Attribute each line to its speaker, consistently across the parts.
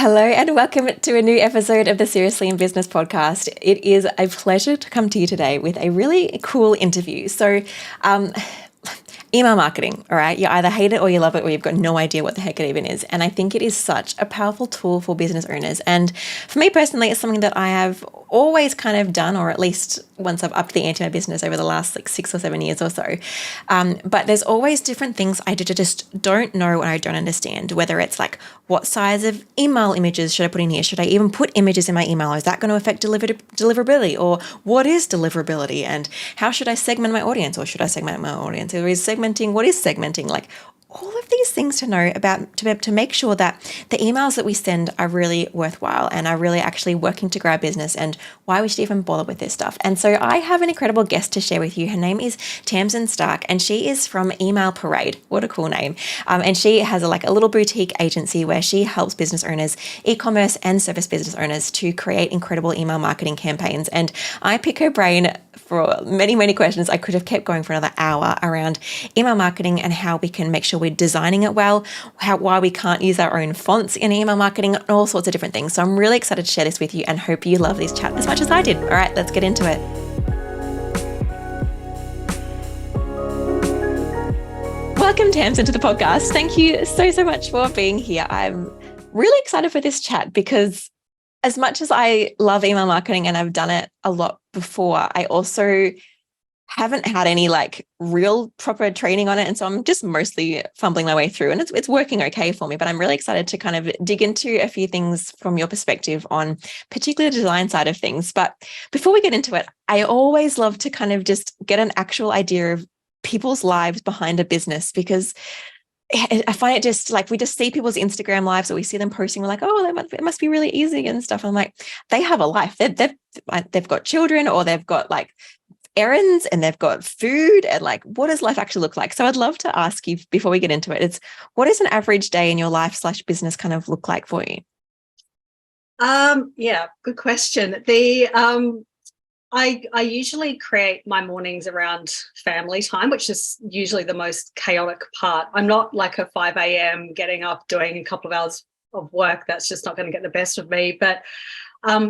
Speaker 1: Hello and welcome to a new episode of the Seriously in Business podcast. It is a pleasure to come to you today with a really cool interview. Email marketing, all right? You either hate it or you love it, or you've got no idea what the heck it even is. And I think it is such a powerful tool for business owners. And for me personally, it's something that I have always kind of done, or at least once I've upped the ante in my business over the last 6 or 7 years or so. But there's always different things I just don't know and I don't understand, whether it's like what size of email images should I put in here? Should I even put images in my email? Is that going to affect deliverability? Or what is deliverability? And how should I segment my audience? Or should I segment my audience? Or is segmenting, what is segmenting? Like all of these things to know about to make sure that the emails that we send are really worthwhile and are really actually working to grow our business and why we should even bother with this stuff. And so I have an incredible guest to share with you. Her name is Tamsin STARKE and she is from Email Parade. What a cool name. And she has a little boutique agency where she helps business owners, e-commerce and service business owners to create incredible email marketing campaigns. And I pick her brain for many, many questions. I could have kept going for another hour around email marketing and how we can make sure we're designing it well, why we can't use our own fonts in email marketing, and all sorts of different things. So I'm really excited to share this with you and hope you love this chat as much as I did. All right, let's get into it. Welcome, Tamsin, to the podcast. Thank you so much for being here. I'm really excited for this chat because as much as I love email marketing and I've done it a lot before, I also haven't had any real proper training on it. And so I'm just mostly fumbling my way through and it's working okay for me, but I'm really excited to kind of dig into a few things from your perspective on particularly the design side of things. But before we get into it, I always love to kind of just get an actual idea of people's lives behind a business, because I find it just we just see people's Instagram lives or we see them posting, we're like, oh, it must be really easy and stuff. I'm like, they have a life. They've got children or they've got errands and they've got food and what does life actually look like? So I'd love to ask you before we get into it, what does an average day in your life / business kind of look like for you?
Speaker 2: Yeah, good question. I usually create my mornings around family time, which is usually the most chaotic part. I'm not like a 5 a.m. getting up, doing a couple of hours of work. That's just not going to get the best of me. But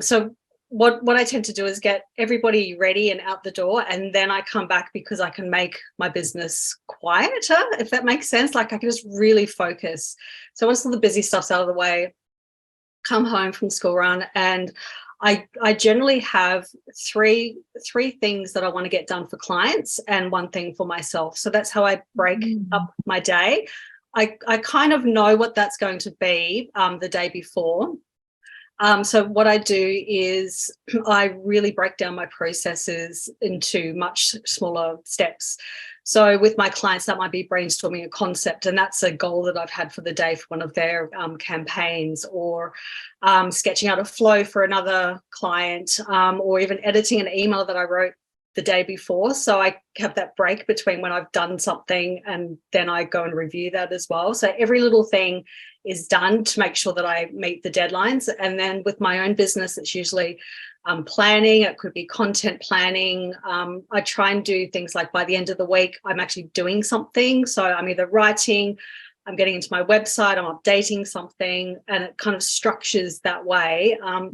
Speaker 2: so what I tend to do is get everybody ready and out the door, and then I come back because I can make my business quieter, if that makes sense. I can just really focus. So once all the busy stuff's out of the way, come home from school run, and I generally have three things that I want to get done for clients and one thing for myself. So that's how I break up my day. I kind of know what that's going to be the day before. So what I do is I really break down my processes into much smaller steps. So with my clients, that might be brainstorming a concept, and that's a goal that I've had for the day for one of their campaigns, or sketching out a flow for another client, or even editing an email that I wrote the day before. So I have that break between when I've done something and then I go and review that as well. So every little thing is done to make sure that I meet the deadlines. And then with my own business, it's usually planning. It could be content planning. I try and do things like by the end of the week, I'm actually doing something. So I'm either writing, I'm getting into my website, I'm updating something, and it kind of structures that way. I'm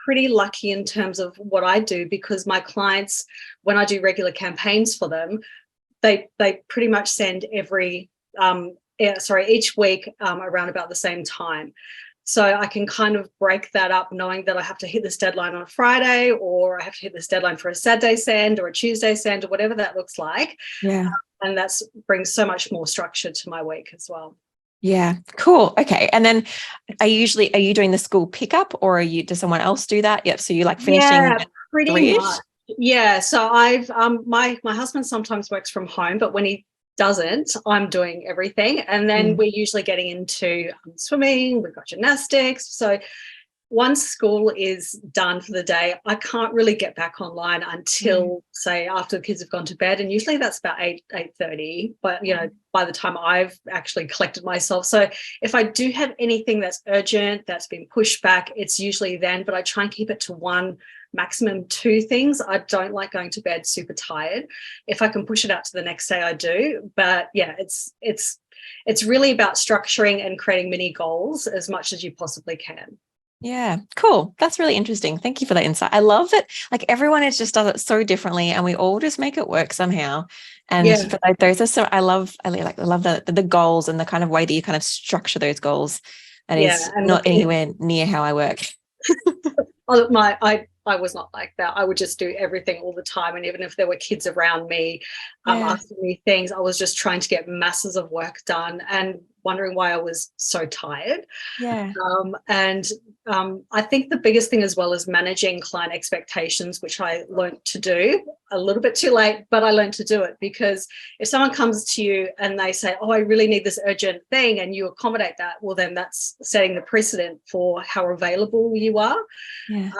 Speaker 2: pretty lucky in terms of what I do, because my clients, when I do regular campaigns for them, they pretty much send each week around about the same time. So I can kind of break that up, knowing that I have to hit this deadline on a Friday, or I have to hit this deadline for a Saturday send or a Tuesday send, or whatever that looks like.
Speaker 1: Yeah.
Speaker 2: And that brings so much more structure to my week as well.
Speaker 1: Yeah, cool. Okay. And then are you doing the school pickup, or does someone else do that? Yep. So you finishing
Speaker 2: at pretty
Speaker 1: 3-ish?
Speaker 2: much. Yeah. So I've my husband sometimes works from home, but when he doesn't, I'm doing everything. And then we're usually getting into swimming, we've got gymnastics. So once school is done for the day, I can't really get back online until say after the kids have gone to bed, and usually that's about 8:30. But by the time I've actually collected myself, so if I do have anything that's urgent, that's been pushed back, it's usually then. But I try and keep it to one, maximum 2 things. I don't like going to bed super tired. If I can push it out to the next day, I do. But yeah, it's it's really about structuring and creating mini goals as much as you possibly can.
Speaker 1: Yeah, cool. That's really interesting. Thank you for that insight. I love that, like, everyone is just does it so differently and we all just make it work somehow. And
Speaker 2: Yeah.
Speaker 1: but like, those are so I love the goals and the kind of way that you kind of structure those goals. That is
Speaker 2: And
Speaker 1: not anywhere near how I work.
Speaker 2: Oh, I was not like that. I would just do everything all the time. And even if there were kids around me asking me things, I was just trying to get masses of work done and wondering why I was so tired.
Speaker 1: Yeah.
Speaker 2: I think the biggest thing as well is managing client expectations, which I learned to do a little bit too late, but I learned to do it, because if someone comes to you and they say, oh, I really need this urgent thing, and you accommodate that, well, then that's setting the precedent for how available you are.
Speaker 1: Yeah.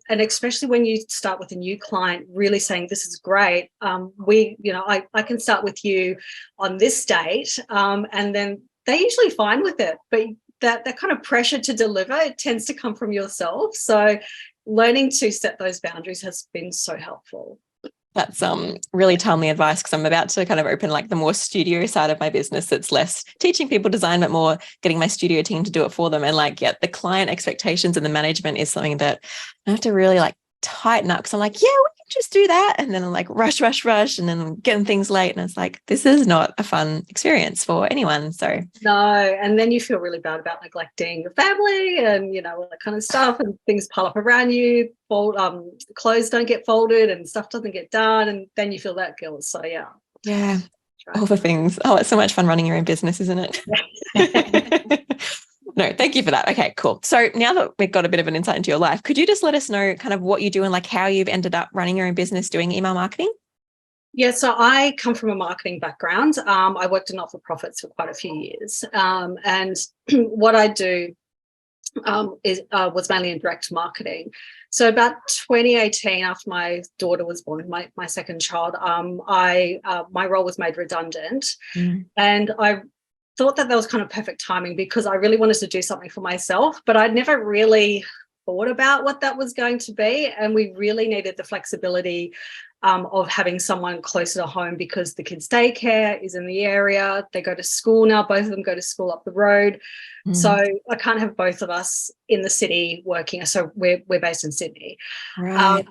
Speaker 2: And especially when you start with a new client, really saying, this is great. I can start with you on this date. And then they're usually fine with it. But that kind of pressure to deliver, it tends to come from yourself. So learning to set those boundaries has been so helpful.
Speaker 1: That's really timely advice, because I'm about to kind of open like the more studio side of my business. That's less teaching people design, but more getting my studio team to do it for them. And like, yeah, the client expectations and the management is something that I have to really like tighten up, because I'm like, yeah, we can just do that. And then I'm like, rush. And then I'm getting things late. And it's like, this is not a fun experience for anyone. So
Speaker 2: no, and then you feel really bad about neglecting your family and, all that kind of stuff, and things pile up around you, clothes don't get folded and stuff doesn't get done. And then you feel that guilt. So yeah.
Speaker 1: Yeah. All the things. Oh, it's so much fun running your own business, isn't it? No, thank you for that. Okay, cool. So now that we've got a bit of an insight into your life, could you just let us know kind of what you do and like how you've ended up running your own business doing email marketing?
Speaker 2: Yeah, so I come from a marketing background. I worked in not-for-profits for quite a few years. And what I do was mainly in direct marketing. So about 2018, after my daughter was born, my second child, my role was made redundant. And I thought that was kind of perfect timing, because I really wanted to do something for myself, but I'd never really thought about what that was going to be. And we really needed the flexibility of having someone closer to home, because the kids' daycare is in the area. They go to school now. Both of them go to school up the road. So I can't have both of us in the city working. So we're based in Sydney.
Speaker 1: Right.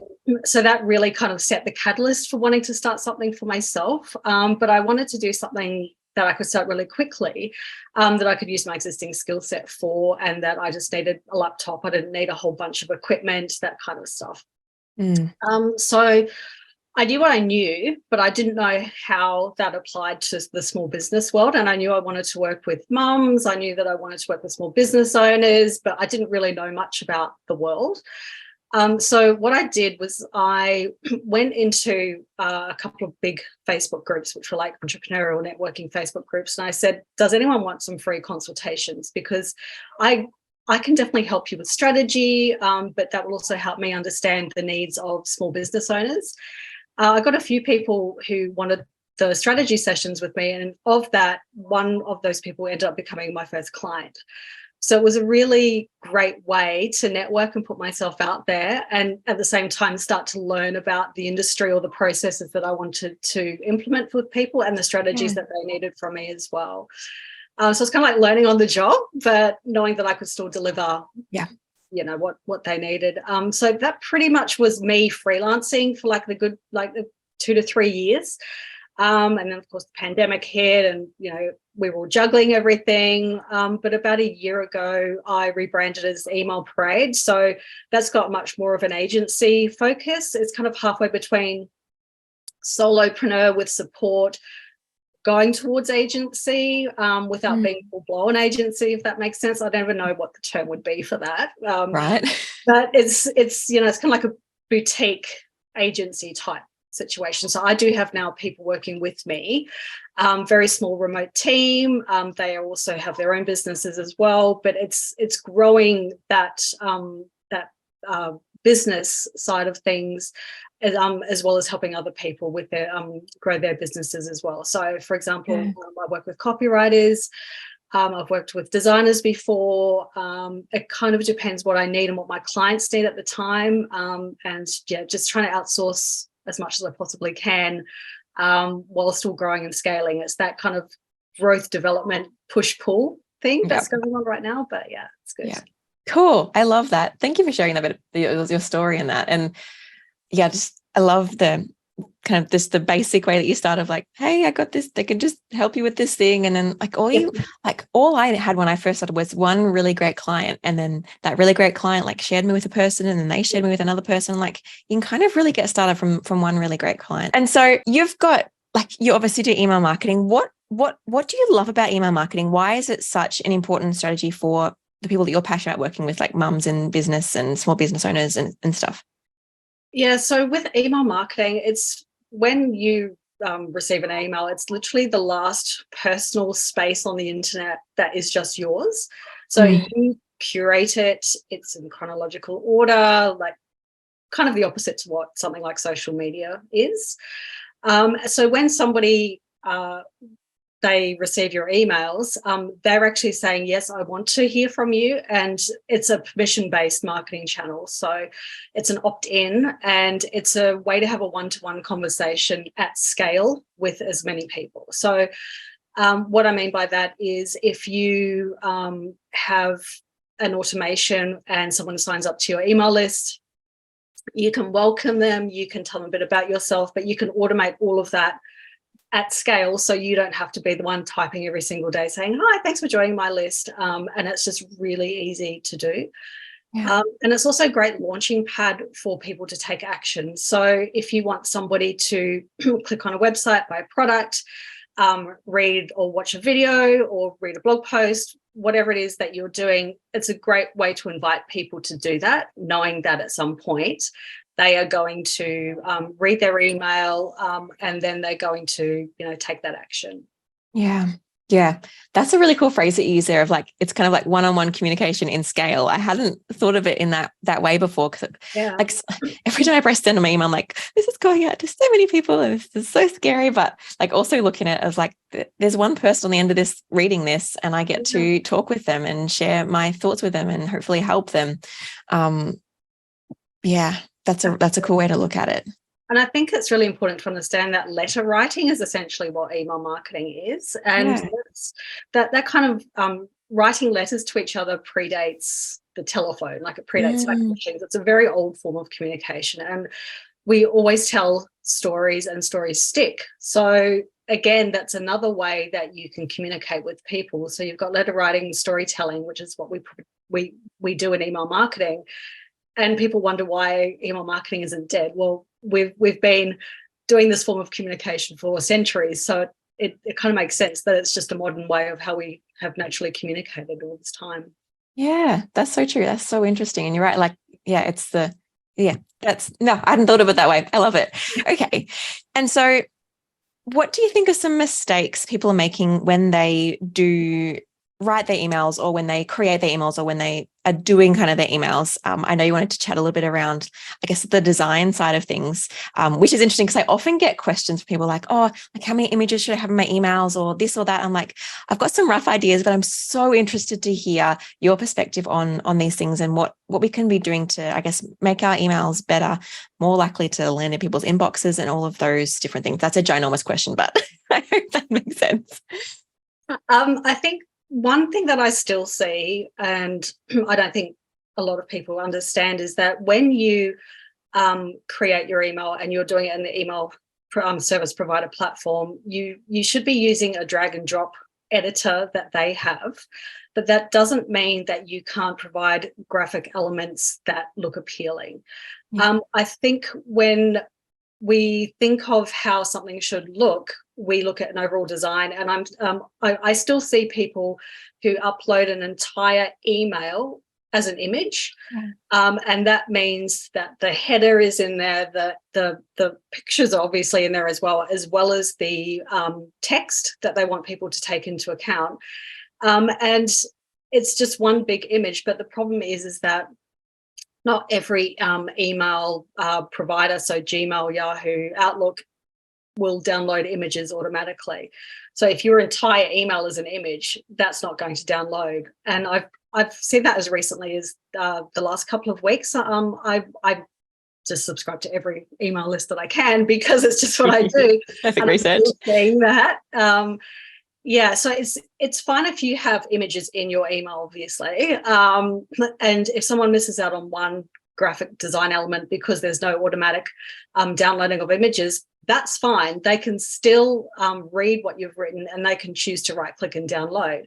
Speaker 2: So that really kind of set the catalyst for wanting to start something for myself. But I wanted to do something that I could start really quickly, that I could use my existing skill set for, and that I just needed a laptop. I didn't need a whole bunch of equipment, that kind of stuff. So I knew what I knew, but I didn't know how that applied to the small business world. And I knew I wanted to work with mums. I knew that I wanted to work with small business owners, but I didn't really know much about the world. So what I did was I went into a couple of big Facebook groups, which were like entrepreneurial networking Facebook groups. And I said, does anyone want some free consultations? Because I can definitely help you with strategy, but that will also help me understand the needs of small business owners. I got a few people who wanted the strategy sessions with me. And of that, one of those people ended up becoming my first client. So it was a really great way to network and put myself out there, and at the same time start to learn about the industry or the processes that I wanted to implement with people and the strategies that they needed from me as well. So it's kind of like learning on the job, but knowing that I could still deliver what they needed. So that pretty much was me freelancing for like the 2 to 3 years. And then, of course, the pandemic hit and, we were all juggling everything. But about a year ago, I rebranded as Email Parade. So that's got much more of an agency focus. It's kind of halfway between solopreneur with support, going towards agency without being full-blown agency, if that makes sense. I don't even know what the term would be for that.
Speaker 1: Right.
Speaker 2: But it's it's kind of like a boutique agency type situation. So I do have now people working with me, very small remote team. They also have their own businesses as well, but it's growing that business side of things, as well as helping other people with their grow their businesses as well. So, for example, I work with copywriters. I've worked with designers before. It kind of depends what I need and what my clients need at the time. And just trying to outsource as much as I possibly can while still growing and scaling. It's that kind of growth development push-pull thing
Speaker 1: Yep.
Speaker 2: that's going on right now. But yeah, it's good.
Speaker 1: Yeah. Cool. I love that. Thank you for sharing that bit of your story in that. And yeah, just I love the kind of the basic way that you start of like, hey, I got this, they can just help you with this thing. And then all I had when I first started was one really great client. And then that really great client like shared me with a person, and then they shared me with another person. Like you can kind of really get started from one really great client. And so you've got, like, you obviously do email marketing. What do you love about email marketing? Why is it such an important strategy for the people that you're passionate about working with, like mums in business and small business owners and stuff?
Speaker 2: Yeah, so with email marketing, it's when you receive an email, it's literally the last personal space on the internet that is just yours. So you curate it, it's in chronological order, like kind of the opposite to what something like social media is. So when somebody they receive your emails, they're actually saying, yes, I want to hear from you. And it's a permission-based marketing channel. So it's an opt-in, and it's a way to have a one-to-one conversation at scale with as many people. So what I mean by that is if you have an automation and someone signs up to your email list, you can welcome them, you can tell them a bit about yourself, but you can automate all of that at scale, so you don't have to be the one typing every single day saying, hi, thanks for joining my list. And it's just really easy to do. Yeah. And it's also a great launching pad for people to take action. So if you want somebody to click on a website, buy a product, read or watch a video or read a blog post, whatever it is that you're doing, it's a great way to invite people to do that, knowing that at some point they are going to read their email and then they're going to, take that action.
Speaker 1: Yeah. Yeah. That's a really cool phrase that you use there of like, it's kind of like one-on-one communication in scale. I hadn't thought of it in that way before, because like every time I press send on my email, I'm like, this is going out to so many people and this is so scary. But like also looking at it as like, there's one person on the end of this reading this, and I get to talk with them and share my thoughts with them and hopefully help them. Yeah. That's a cool way to look at it.
Speaker 2: And I think it's really important to understand that letter writing is essentially what email marketing is. And that kind of writing letters to each other predates the telephone, like it predates fax machines. It's a very old form of communication. And we always tell stories, and stories stick. So again, that's another way that you can communicate with people. So you've got letter writing, storytelling, which is what we do in email marketing. And people wonder why email marketing isn't dead. Well, we've been doing this form of communication for centuries, so it kind of makes sense that it's just a modern way of how we have naturally communicated all this time. Yeah,
Speaker 1: that's so true. That's so interesting. And you're right. Like, I hadn't thought of it that way. I love it. Okay. And so what do you think are some mistakes people are making when they do write their emails, or when they create their emails, or when they are doing kind of their emails? I know you wanted to chat a little bit around, I guess, the design side of things, which is interesting because I often get questions from people like, oh, like how many images should I have in my emails, or this or that. I'm like, I've got some rough ideas, but I'm so interested to hear your perspective on these things and what we can be doing to, I guess, make our emails better, more likely to land in people's inboxes and all of those different things. That's a ginormous question, but I hope that makes sense.
Speaker 2: I think one thing that I still see, and I don't think a lot of people understand, is that when you create your email and you're doing it in the email service provider platform, you should be using a drag and drop editor that they have, but that doesn't mean that you can't provide graphic elements that look appealing. I think when we think of how something should look, we look at an overall design, and I still see people who upload an entire email as an image, and that means that the header is in there, the pictures are obviously in there as as the text that they want people to take into account, and it's just one big image. But the problem is that not every email provider, so Gmail, Yahoo, Outlook, will download images automatically. So if your entire email is an image, that's not going to download. And I've seen that as recently as the last couple of weeks. I just subscribe to every email list that I can because it's just what I do.
Speaker 1: Perfect research.
Speaker 2: Saying that, Yeah, so it's fine if you have images in your email, obviously. And if someone misses out on one graphic design element because there's no automatic downloading of images, that's fine. They can still read what you've written, and they can choose to right click and download.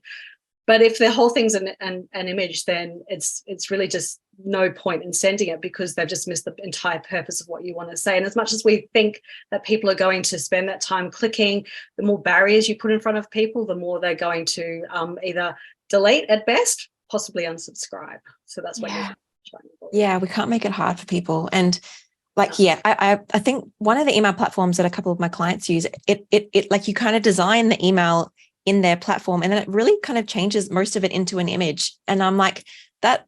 Speaker 2: But if the whole thing's an image, then it's really just no point in sending it, because they've just missed the entire purpose of what you want to say. And as much as we think that people are going to spend that time clicking, the more barriers you put in front of people, the more they're going to either delete at best, possibly unsubscribe. So that's what you're trying to do.
Speaker 1: Yeah, we can't make it hard for people. And like, yeah, I think one of the email platforms that a couple of my clients use, it like you kind of design the email in their platform, and then it really kind of changes most of it into an image. And I'm like, that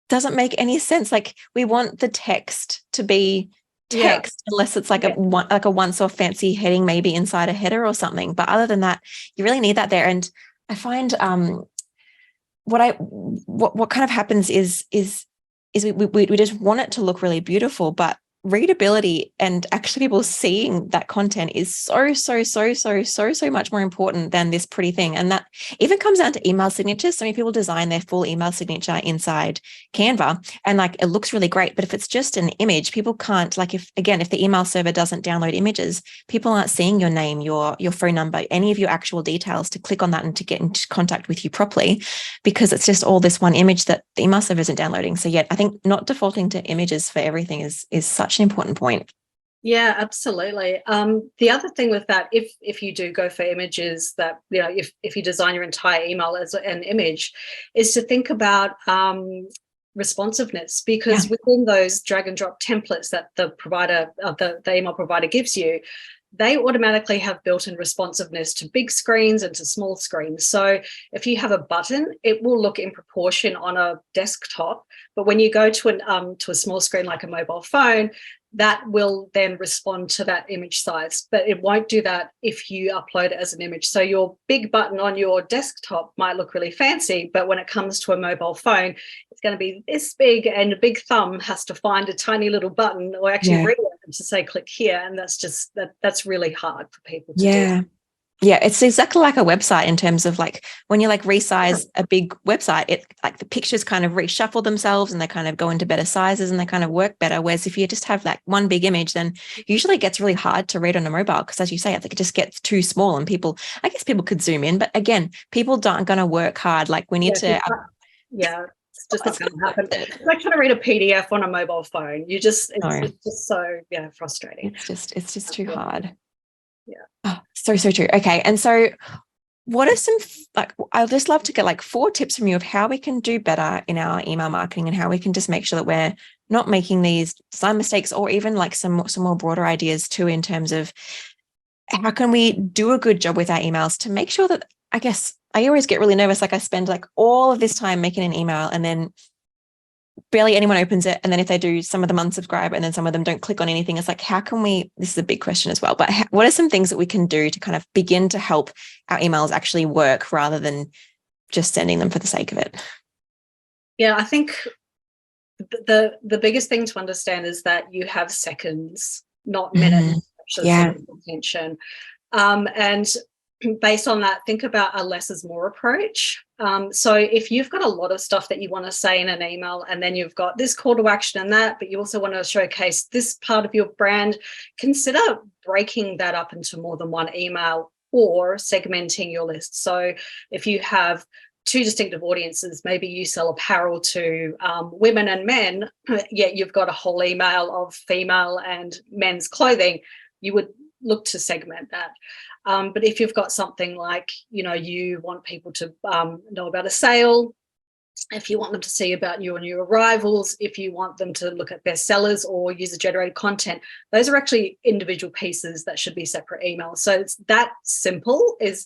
Speaker 1: doesn't make any sense. Like, we want the text to be text, unless it's like a once-off fancy heading, maybe inside a header or something. But other than that, you really need that there. And I find what kind of happens is we just want it to look really beautiful, but readability and actually people seeing that content is so much more important than this pretty thing. And that even comes down to email signatures. So many people design their full email signature inside Canva, and like it looks really great, but if it's just an image, people can't, like, if the email server doesn't download images, people aren't seeing your name, your phone number, any of your actual details to click on that and to get into contact with you properly, because it's just all this one image that the email server isn't downloading. So yeah, I think not defaulting to images for everything is such an important point.
Speaker 2: Yeah, absolutely. The other thing with that, if you do go for images, that, you know, if you design your entire email as an image, is to think about responsiveness, because within those drag and drop templates that the provider, the email provider gives you, they automatically have built-in responsiveness to big screens and to small screens. So if you have a button, it will look in proportion on a desktop, but when you go to a small screen like a mobile phone, that will then respond to that image size, but it won't do that if you upload it as an image. So your big button on your desktop might look really fancy, but when it comes to a mobile phone, it's going to be this big, and a big thumb has to find a tiny little button or actually read it to say click here, and that's really hard for people to do.
Speaker 1: Yeah, it's exactly like a website in terms of like when you like resize a big website, it like the pictures kind of reshuffle themselves and they kind of go into better sizes and they kind of work better. Whereas if you just have like one big image, then usually it gets really hard to read on a mobile, because as you say, I think it just gets too small, and I guess people could zoom in, but again, people aren't going to work hard. Like we need to.
Speaker 2: It's just not going to happen. It's like trying to read a PDF on a mobile phone. It's just so frustrating.
Speaker 1: It's just too hard.
Speaker 2: Yeah.
Speaker 1: Oh, so true. Okay. And so what are some, like, I'd just love to get like 4 tips from you of how we can do better in our email marketing, and how we can just make sure that we're not making these design mistakes, or even like some more broader ideas too, in terms of how can we do a good job with our emails to make sure that, I guess I always get really nervous. Like I spend like all of this time making an email and then barely anyone opens it. And then if they do, some of them unsubscribe, and then some of them don't click on anything. It's like, how can we, this is a big question as well, but what are some things that we can do to kind of begin to help our emails actually work rather than just sending them for the sake of it?
Speaker 2: Yeah, I think the biggest thing to understand is that you have seconds, not minutes. Attention. And based on that, think about a less is more approach. So if you've got a lot of stuff that you want to say in an email, and then you've got this call to action and that, but you also want to showcase this part of your brand, consider breaking that up into more than one email, or segmenting your list. So if you have 2 distinctive audiences, maybe you sell apparel to women and men, yet you've got a whole email of female and men's clothing, you would look to segment that. But if you've got something like, you know, you want people to know about a sale, if you want them to see about your new arrivals, if you want them to look at bestsellers or user-generated content, those are actually individual pieces that should be separate emails. So it's that simple, is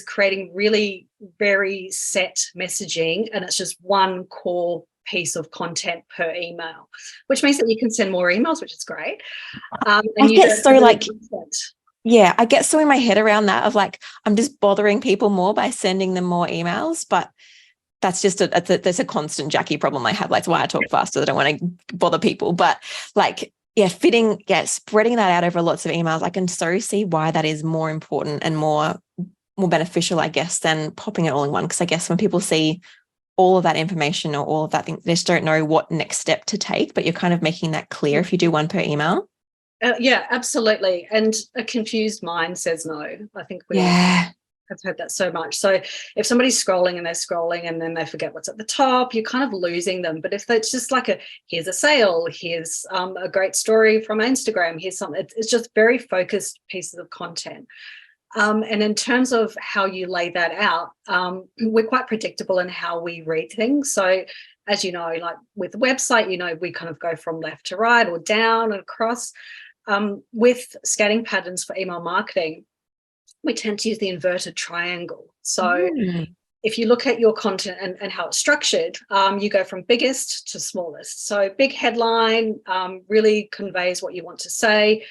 Speaker 2: creating really very set messaging, and it's just one core piece of content per email, which means that you can send more emails, which is great. And
Speaker 1: I get so in my head around that of like, I'm just bothering people more by sending them more emails, but that's just that's a constant Jacqui problem I have. Like, that's why I talk faster. I don't want to bother people, but like, spreading that out over lots of emails, I can so see why that is more important and more more beneficial, I guess, than popping it all in one. Because I guess when people see all of that information or all of that thing, they just don't know what next step to take, but you're kind of making that clear if you do one per email.
Speaker 2: Yeah, absolutely. And a confused mind says no. I think we
Speaker 1: Yeah.
Speaker 2: have heard that so much. So if somebody's scrolling and then they forget what's at the top, you're kind of losing them. But if it's just like here's a sale, here's a great story from Instagram, here's something, it's just very focused pieces of content. And in terms of how you lay that out, we're quite predictable in how we read things. So as you know, like with the website, you know, we kind of go from left to right or down and across. With scanning patterns for email marketing, we tend to use the inverted triangle. So if you look at your content and how it's structured, you go from biggest to smallest. So big headline really conveys what you want to say.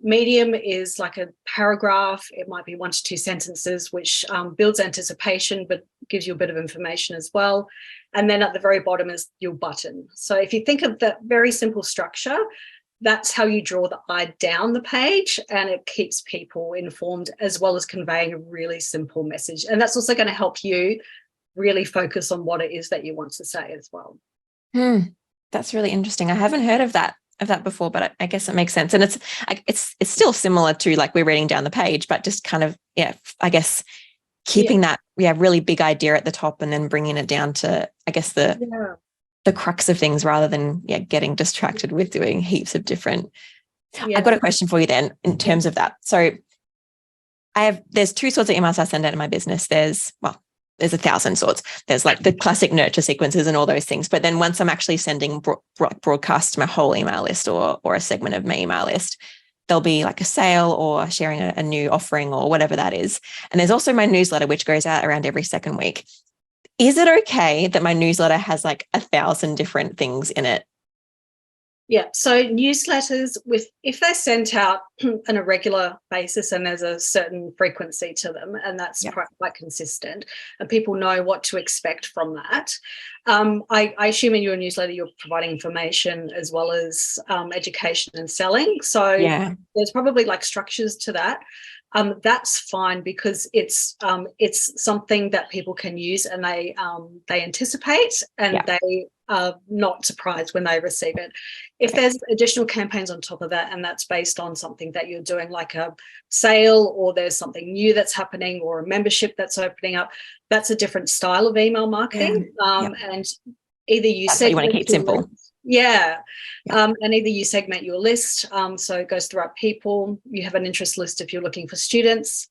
Speaker 2: Medium is like a paragraph. It might be 1 to 2 sentences, which builds anticipation, but gives you a bit of information as well. And then at the very bottom is your button. So if you think of that very simple structure, that's how you draw the eye down the page, and it keeps people informed as well as conveying a really simple message. And that's also going to help you really focus on what it is that you want to say as well.
Speaker 1: That's really interesting. I haven't heard of that before, but I guess it makes sense. And it's still similar to like we're reading down the page, but just kind of, I guess keeping that really big idea at the top and then bringing it down to, I guess, the crux of things rather than getting distracted with doing heaps of different. I've got a question for you then in terms of that. So there's 2 sorts of emails I send out in my business. There's 1,000 sorts. There's like the classic nurture sequences and all those things. But then once I'm actually sending broadcast my whole email list or a segment of my email list, there'll be like a sale or sharing a new offering or whatever that is. And there's also my newsletter, which goes out around every second week. Is it okay that my newsletter has like 1,000 different things in it?
Speaker 2: Yeah, so newsletters, if they're sent out on a regular basis and there's a certain frequency to them, and that's quite consistent, and people know what to expect from that. I assume in your newsletter you're providing information as well as education and selling. So there's probably like structures to that. That's fine because it's something that people can use and they anticipate and they are not surprised when they receive it. If there's additional campaigns on top of that and that's based on something that you're doing like a sale or there's something new that's happening or a membership that's opening up, that's a different style of email marketing. And either you
Speaker 1: that's what you want to keep simple.
Speaker 2: And either you segment your list, so it goes to the right people. You have an interest list if you're looking for students,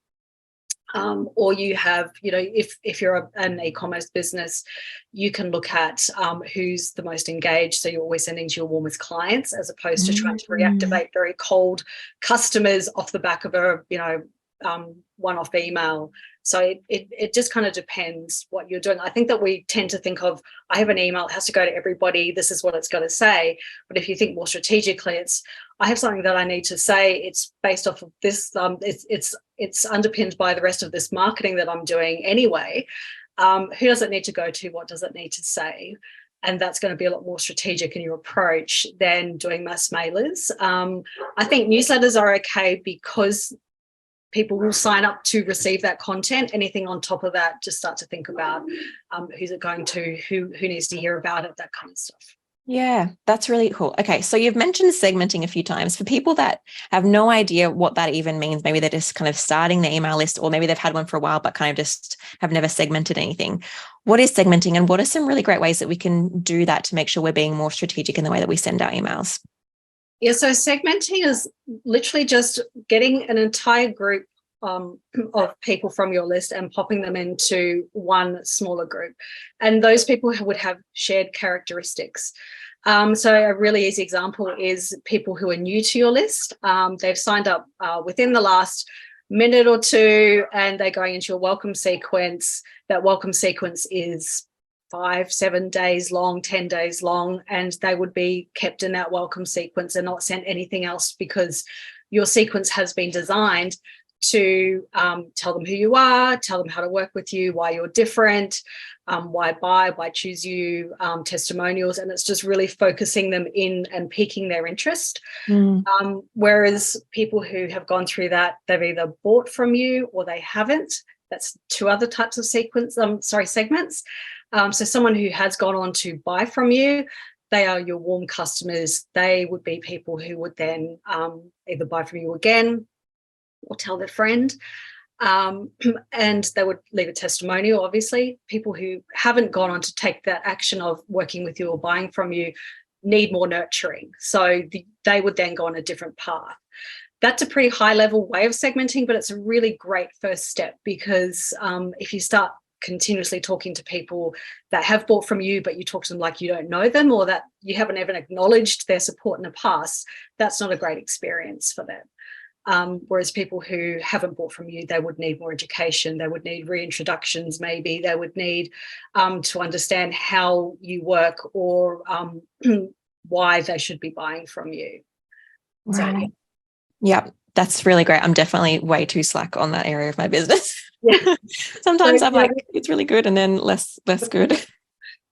Speaker 2: or you have, if you're an e-commerce business, you can look at who's the most engaged. So you're always sending to your warmest clients as opposed to trying to reactivate very cold customers off the back of a, one-off email. So it just kind of depends what you're doing. I think that we tend to think of, I have an email, it has to go to everybody, this is what it's got to say. But if you think more strategically, I have something that I need to say, it's based off of this, it's underpinned by the rest of this marketing that I'm doing anyway. Who does it need to go to? What does it need to say? And that's going to be a lot more strategic in your approach than doing mass mailers. I think newsletters are okay because people will sign up to receive that content. Anything on top of that, just start to think about who's it going to, who needs to hear about it, that kind of stuff.
Speaker 1: Yeah, that's really cool. Okay, so you've mentioned segmenting a few times. For people that have no idea what that even means, maybe they're just kind of starting the email list, or maybe they've had one for a while but kind of just have never segmented anything. What is segmenting, and what are some really great ways that we can do that to make sure we're being more strategic in the way that we send our emails?
Speaker 2: Yeah, so segmenting is literally just getting an entire group of people from your list and popping them into one smaller group. And those people would have shared characteristics. So a really easy example is people who are new to your list. They've signed up within the last minute or two and they're going into your welcome sequence. That welcome sequence is 5-7 days long, 10 days long, and they would be kept in that welcome sequence and not sent anything else because your sequence has been designed to tell them who you are, tell them how to work with you, why you're different, why buy, why choose you, testimonials, and it's just really focusing them in and piquing their interest. Whereas people who have gone through that, they've either bought from you or they haven't. That's two other types of segments. So someone who has gone on to buy from you, they are your warm customers. They would be people who would then either buy from you again or tell their friend. And they would leave a testimonial, obviously. People who haven't gone on to take that action of working with you or buying from you need more nurturing. So they would then go on a different path. That's a pretty high level way of segmenting, but it's a really great first step, because if you start continuously talking to people that have bought from you, but you talk to them like you don't know them, or that you haven't even acknowledged their support in the past, that's not a great experience for them. Whereas people who haven't bought from you, they would need more education, they would need reintroductions, maybe they would need to understand how you work, or why they should be buying from you.
Speaker 1: Right. So, yeah, that's really great. I'm definitely way too slack on that area of my business.
Speaker 2: Yeah.
Speaker 1: Sometimes I'm like, it's really good, and then less good.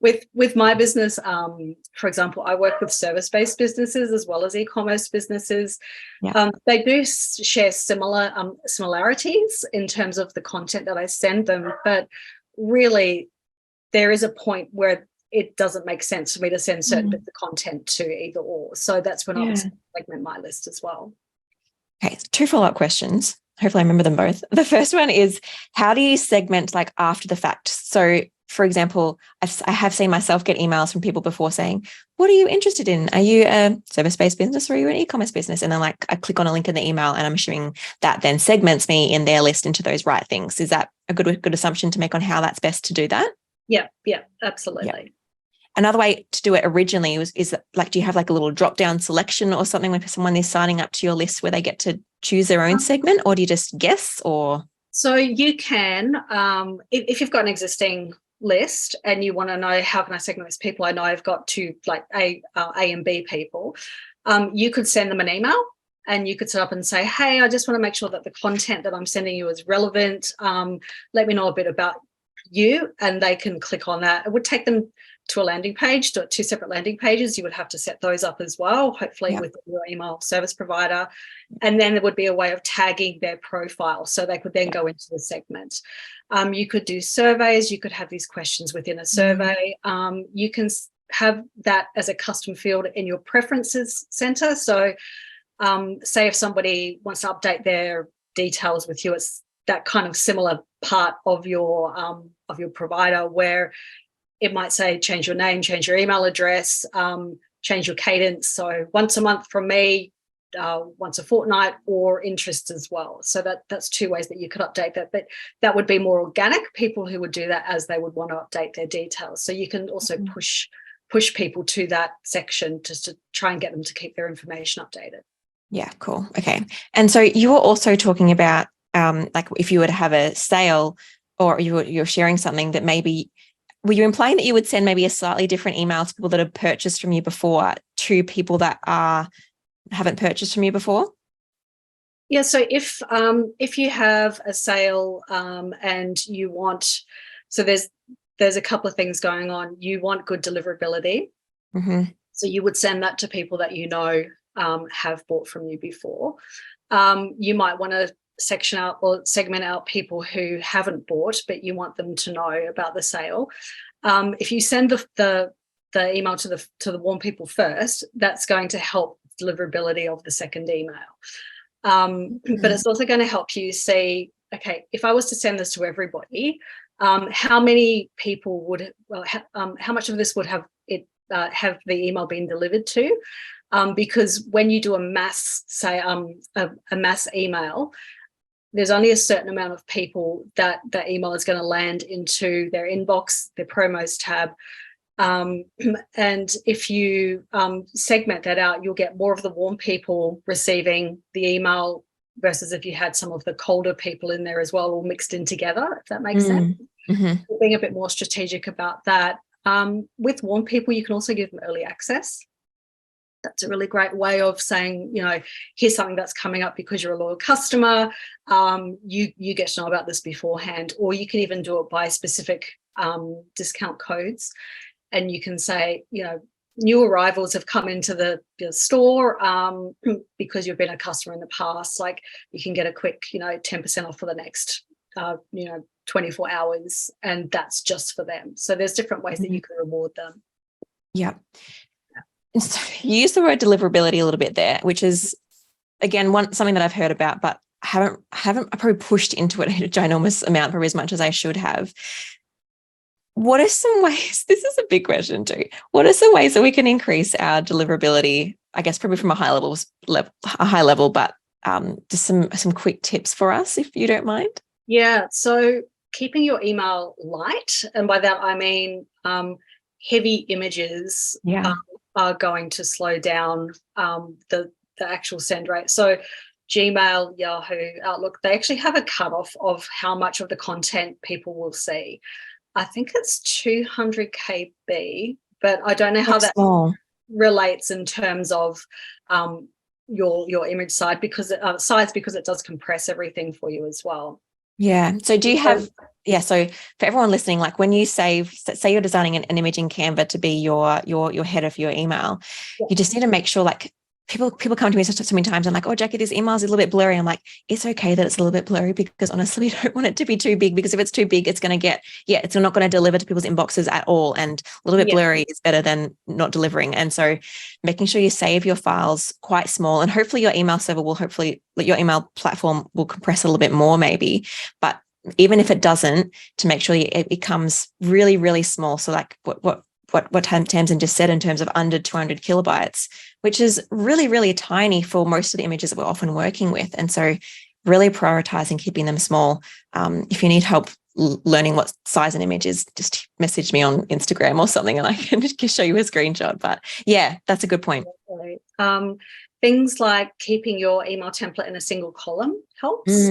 Speaker 2: With my business, for example, I work with service-based businesses as well as e-commerce businesses. Yeah. They do share similarities in terms of the content that I send them, but really there is a point where it doesn't make sense for me to send certain bits of content to either or. So that's when I would segment my list as well.
Speaker 1: Okay, 2 follow-up questions. Hopefully I remember them both. The first one is, how do you segment like after the fact? So for example, I have seen myself get emails from people before saying, what are you interested in? Are you a service-based business or are you an e-commerce business? And then like I click on a link in the email, and I'm assuming that then segments me in their list into those right things. Is that a good assumption to make on how that's best to do that?
Speaker 2: Yeah, absolutely.
Speaker 1: Yeah. Another way to do it originally is like, do you have like a little drop-down selection or something when someone is signing up to your list where they get to choose their own segment, or do you just guess? Or
Speaker 2: so you can, if you've got an existing list and you want to know how can I segment these people, I know I've got two, like A and B people, you could send them an email, and you could set up and say, hey, I just want to make sure that the content that I'm sending you is relevant. Let me know a bit about you, and they can click on that. It would take them to a landing page, to 2 separate landing pages. You would have to set those up as well, hopefully with your email service provider. And then there would be a way of tagging their profile, so they could then go into the segment. You could do surveys. You could have these questions within a survey. You can have that as a custom field in your preferences center. So say if somebody wants to update their details with you, it's that kind of similar part of your provider, where it might say change your name, change your email address, change your cadence. So once a month from me, once a fortnight, or interest as well. So that's 2 ways that you could update that. But that would be more organic, people who would do that as they would want to update their details. So you can also push people to that section just to try and get them to keep their information updated.
Speaker 1: Yeah, cool. Okay. And so you were also talking about like if you were to have a sale, or you're sharing something that maybe, were you implying that you would send maybe a slightly different email to people that have purchased from you before to people that haven't purchased from you before?
Speaker 2: Yeah. So if you have a sale and you want, so there's a couple of things going on. You want good deliverability. So you would send that to people that you know have bought from you before. You might want to section out or segment out people who haven't bought, but you want them to know about the sale. If you send the email to the warm people first, that's going to help deliverability of the second email. But it's also going to help you see, okay, if I was to send this to everybody, how many people would, how much of this would have the email been delivered to? Because when you do a mass, say a mass email, there's only a certain amount of people that email is going to land into their inbox, their promos tab. And if you segment that out, you'll get more of the warm people receiving the email versus if you had some of the colder people in there as well, all mixed in together, if that makes sense. Being a bit more strategic about that. With warm people, you can also give them early access. That's a really great way of saying, you know, here's something that's coming up because you're a loyal customer. You get to know about this beforehand, or you can even do it by specific discount codes. And you can say, you know, new arrivals have come into the store because you've been a customer in the past. Like, you can get a quick, you know, 10% off for the next, 24 hours, and that's just for them. So there's different ways that you can reward them.
Speaker 1: Yeah. So you use the word deliverability a little bit there, which is, again, something that I've heard about, but I probably pushed into it a ginormous amount, probably as much as I should have. What are some ways, this is a big question too, what are some ways that we can increase our deliverability, I guess probably from a high level, but just some quick tips for us, if you don't mind?
Speaker 2: Yeah, so keeping your email light, and by that I mean heavy images are going to slow down the actual send rate. So Gmail, Yahoo, Outlook, they actually have a cutoff of how much of the content people will see. I think it's 200 KB, but I don't know how that relates in terms of your image size, because it does compress everything for you as well.
Speaker 1: Yeah. So do you have, so for everyone listening, like when you say you're designing an image in Canva to be your header for your email, you just need to make sure, like, people come to me so many times and like, oh, Jacqui, this email is a little bit blurry. I'm like, it's okay that it's a little bit blurry, because honestly, we don't want it to be too big, because if it's too big, it's going to it's not going to deliver to people's inboxes at all. And a little bit blurry is better than not delivering. And so making sure you save your files quite small, and hopefully your email platform will compress a little bit more maybe, but even if it doesn't, to make sure it becomes really, really small. So like what Tamsin just said in terms of under 200 kilobytes, which is really, really tiny for most of the images that we're often working with. And so really prioritizing keeping them small. If you need help learning what size an image is, just message me on Instagram or something and I can just show you a screenshot. But yeah, that's a good point.
Speaker 2: Things like keeping your email template in a single column helps.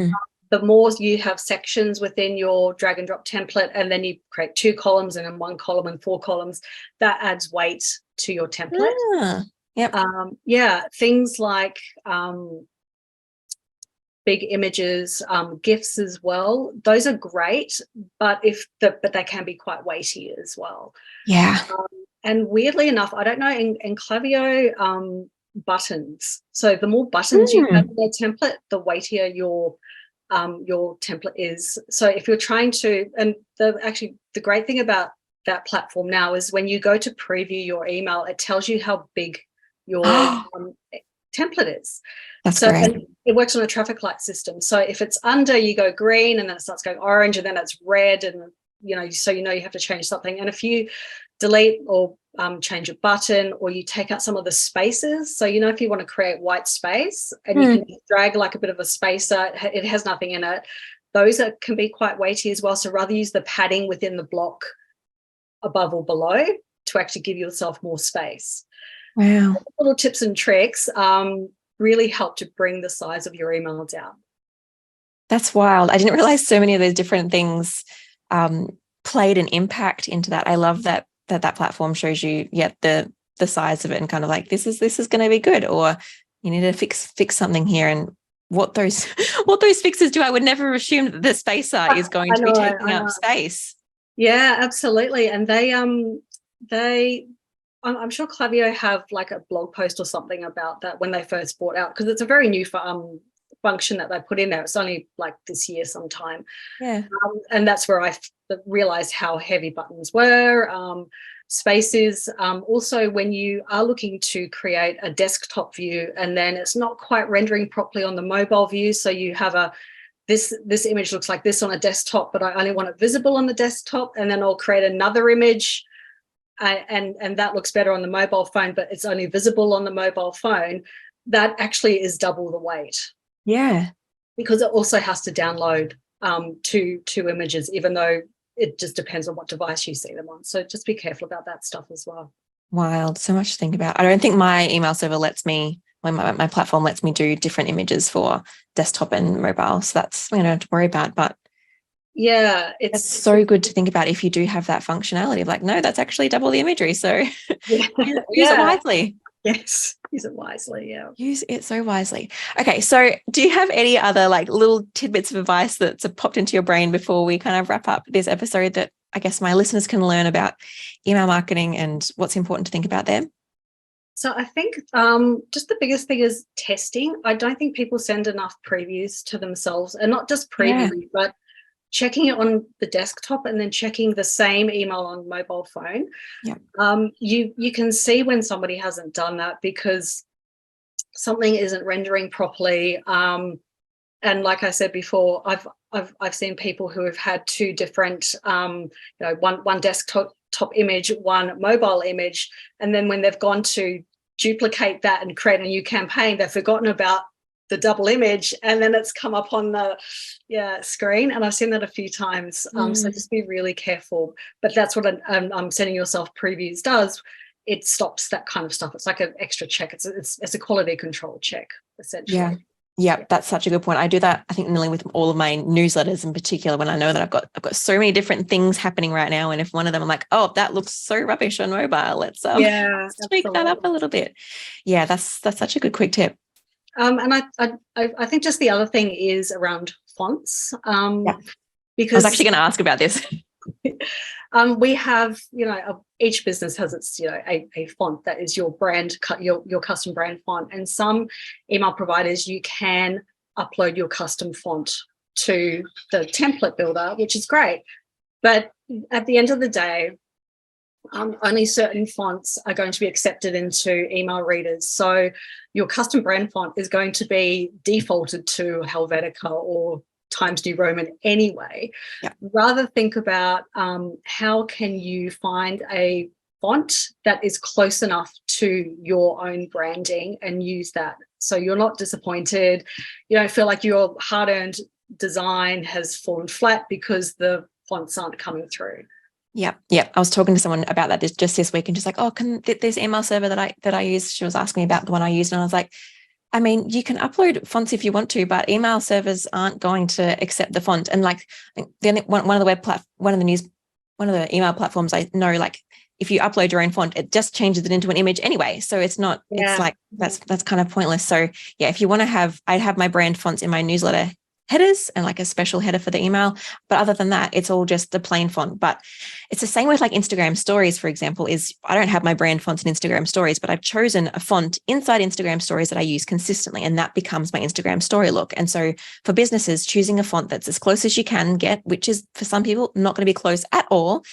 Speaker 2: The more you have sections within your drag and drop template, and then you create 2 columns and then 1 column and 4 columns, that adds weight to your template. Things like big images, GIFs as well. Those are great, but they can be quite weighty as well. Yeah. And weirdly enough, I don't know, in Klaviyo, buttons. So the more buttons you have in your template, the weightier your template is. So if you're trying to, and the great thing about that platform now is when you go to preview your email, it tells you how big your template is. That's great. And it works on a traffic light system. So if it's under, you go green, and then it starts going orange, and then it's red, and so you have to change something. And if you delete or change a button, or you take out some of the spaces, so if you want to create white space and you can drag like a bit of a spacer, it has nothing in it, those can be quite weighty as well. So rather use the padding within the block above or below to actually give yourself more space. Wow. Little tips and tricks really help to bring the size of your email down.
Speaker 1: That's wild. I didn't realize so many of those different things played an impact into that. I love that platform shows you the size of it and kind of like, this is going to be good, or you need to fix something here. And what those fixes do, I would never assume that the spacer is going to be taking up space.
Speaker 2: Yeah, absolutely. And I'm sure Klaviyo have like a blog post or something about that when they first brought out, because it's a very new function that they put in there. It's only like this year sometime. Yeah. And that's where I realized how heavy buttons were. Spaces. Also, when you are looking to create a desktop view and then it's not quite rendering properly on the mobile view, so you have this image looks like this on a desktop, but I only want it visible on the desktop, and then I'll create another image and that looks better on the mobile phone, but it's only visible on the mobile phone. That actually is double the weight. Yeah. Because it also has to download two images, even though it just depends on what device you see them on. So just be careful about that stuff as well.
Speaker 1: Wild. So much to think about. I don't think my email server my platform lets me do different images for desktop and mobile. So that's I don't have to worry about. But
Speaker 2: yeah,
Speaker 1: it's so good to think about if you do have that functionality of like, no, that's actually double the imagery. So use it wisely.
Speaker 2: Yes. Use it wisely. Yeah.
Speaker 1: Use it so wisely. Okay, so do you have any other like little tidbits of advice that's popped into your brain before we kind of wrap up this episode that I guess my listeners can learn about email marketing and what's important to think about there?
Speaker 2: So I think just the biggest thing is testing. I don't think people send enough previews to themselves, and not just previews, but checking it on the desktop and then checking the same email on mobile phone.
Speaker 1: Yeah.
Speaker 2: You can see when somebody hasn't done that because something isn't rendering properly. And like I said before, I've seen people who have had two different, one desktop image, one mobile image, and then when they've gone to duplicate that and create a new campaign, they've forgotten about the double image, and then it's come up on the screen. And I've seen that a few times. So just be really careful. But that's what I'm sending yourself previews does. It stops that kind of stuff. It's like an extra check. It's a quality control check, essentially.
Speaker 1: Yeah, that's such a good point. I do that, I think, nearly with all of my newsletters in particular, when I know that I've got so many different things happening right now. And if one of them I'm like, oh, that looks so rubbish on mobile, let's tweak that up a little bit. Yeah, that's such a good quick tip.
Speaker 2: And I think just the other thing is around fonts. Because
Speaker 1: I was actually going to ask about this.
Speaker 2: We have, each business has its, a font that is your brand, your custom brand font. And some email providers, you can upload your custom font to the template builder, which is great. But at the end of the day, only certain fonts are going to be accepted into email readers. So your custom brand font is going to be defaulted to Helvetica or Times New Roman anyway. Rather think about how can you find a font that is close enough to your own branding and use that, so you're not disappointed. You don't feel like your hard-earned design has fallen flat because the fonts aren't coming through.
Speaker 1: Yeah. I was talking to someone about that just this week, and just like, oh, can this email server that I use? She was asking me about the one I used, and I was like, I mean, you can upload fonts if you want to, but email servers aren't going to accept the font. And like one of the email platforms I know, like if you upload your own font, it just changes it into an image anyway. So it's not. It's like that's kind of pointless. So yeah, if you want to I have my brand fonts in my newsletter headers and like a special header for the email, but other than that, it's all just the plain font. But it's the same with like Instagram stories, for example. Is I don't have my brand fonts in Instagram stories, but I've chosen a font inside Instagram stories that I use consistently, and that becomes my Instagram story look. And so for businesses, choosing a font that's as close as you can get, which is for some people not going to be close at all,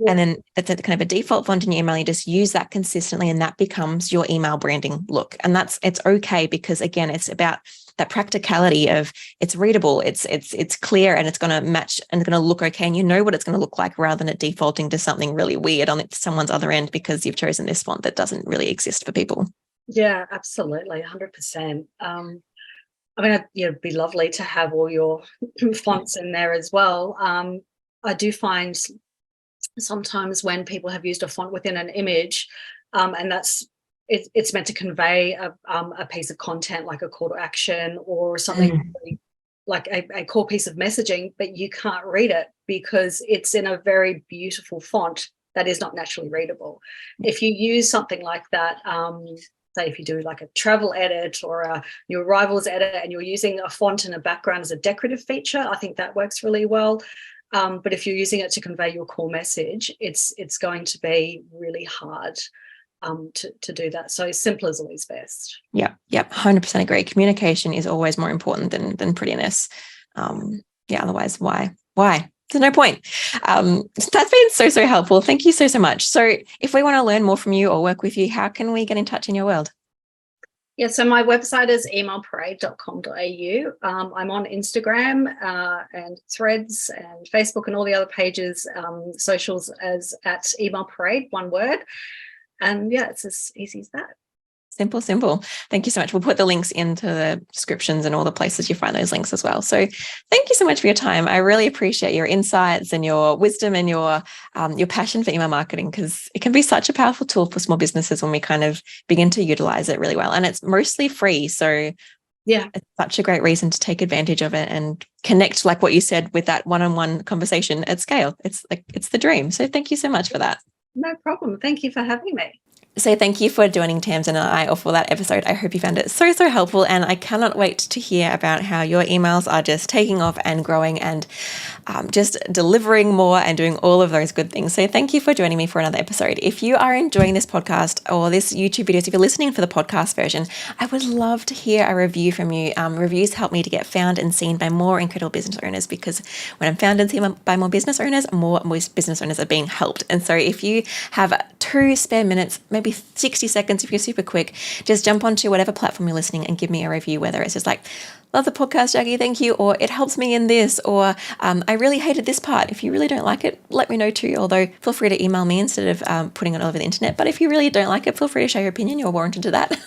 Speaker 1: and then it's a kind of a default font in your email. You just use that consistently, and that becomes your email branding look. And it's okay, because again, it's about that practicality of it's readable, it's clear, and it's going to match and it's going to look okay, and you know what it's going to look like, rather than it defaulting to something really weird on someone's other end because you've chosen this font that doesn't really exist for people.
Speaker 2: Yeah, absolutely, 100%. I mean, it'd be lovely to have all your fonts in there as well. I do find sometimes when people have used a font within an image, and it's meant to convey a piece of content, like a call to action or something like a core piece of messaging, but you can't read it because it's in a very beautiful font that is not naturally readable. If you use something like that, say if you do like a travel edit or a new arrivals edit, and you're using a font in a background as a decorative feature, I think that works really well. But if you're using it to convey your core message, it's going to be really hard to do that. So simple is always best. Yeah,
Speaker 1: 100% agree. Communication is always more important than prettiness. Otherwise, why? There's no point. That's been so helpful. Thank you so much. So if we want to learn more from you or work with you, how can we get in touch in your world?
Speaker 2: Yeah, so my website is emailparade.com.au. I'm on Instagram and Threads and Facebook and all the other pages, socials as at emailparade, one word. And yeah, it's as easy as that.
Speaker 1: Simple. Thank you so much. We'll put the links into the descriptions and all the places you find those links as well. So thank you so much for your time. I really appreciate your insights and your wisdom and your passion for email marketing, because it can be such a powerful tool for small businesses when we kind of begin to utilize it really well. And it's mostly free. So yeah, it's such a great reason to take advantage of it and connect, like what you said, with that one-on-one conversation at scale. It's the dream. So thank you so much for that.
Speaker 2: No problem. Thank you for having me.
Speaker 1: So thank you for joining Tamsin and I for that episode. I hope you found it so helpful, and I cannot wait to hear about how your emails are just taking off and growing and just delivering more and doing all of those good things. So thank you for joining me for another episode. If you are enjoying this podcast or this YouTube video, so if you're listening for the podcast version, I would love to hear a review from you. Reviews help me to get found and seen by more incredible business owners, because when I'm found and seen by more business owners business owners are being helped. And so if you have 2 spare minutes, maybe 60 seconds if you're super quick, just jump onto whatever platform you're listening and give me a review, whether it's just like, love the podcast, Jacqui, thank you, or it helps me in this, or I really hated this part. If you really don't like it, let me know too, although feel free to email me instead of putting it all over the internet. But if you really don't like it, feel free to share your opinion. You're warranted to that.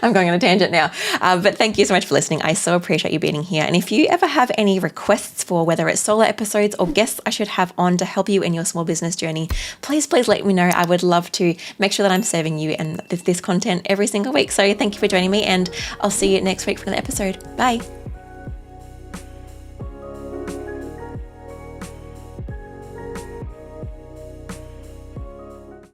Speaker 1: I'm going on a tangent now. But thank you so much for listening. I so appreciate you being here. And if you ever have any requests for whether it's solo episodes or guests I should have on to help you in your small business journey, please let me know. I would love to make sure that I'm serving you and this content every single week. So thank you for joining me, and I'll see you next week for another episode. Bye.